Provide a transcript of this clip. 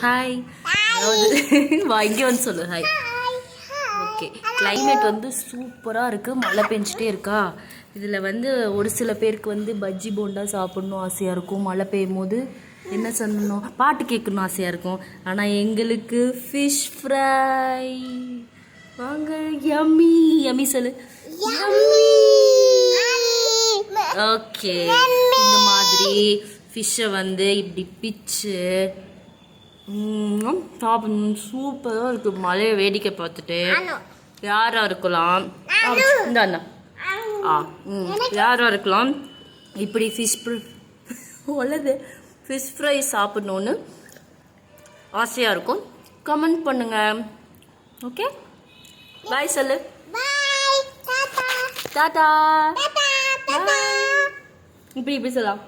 Hi. அதாவது வா இங்கே வந்து சொல்லு ஹாய். ஓகே, கிளைமேட் வந்து சூப்பராக இருக்குது, மழை பெஞ்சிட்டே இருக்கா. இதில் வந்து ஒரு சில பேருக்கு வந்து பஜ்ஜி போண்டா சாப்பிட்ணும் ஆசையாக இருக்கும். மழை பெய்யும் போது என்ன சொல்லணும், பாட்டு கேட்கணும் ஆசையாக இருக்கும். ஆனால் எங்களுக்கு ஃபிஷ் ஃப்ரை வாங்க. யம்மி யம்மி சொல்லு. ஓகே, இந்த மாதிரி ஃபிஷ்ஷை வந்து இப்படி பிச்சு சாப்பிடணும். சூப்பராக இருக்குது. மழையை வேடிக்கை பார்த்துட்டு யாராக இருக்கலாம், இந்தாண்ணா யாராக இருக்கலாம் இப்படி உள்ளது ஃபிஷ் ஃப்ரை சாப்பிட்ணுன்னு ஆசையாக இருக்கும். கமெண்ட் பண்ணுங்கள். ஓகே, பாய் சொல்லு. டாடா. இப்படி சொல்லலாம்.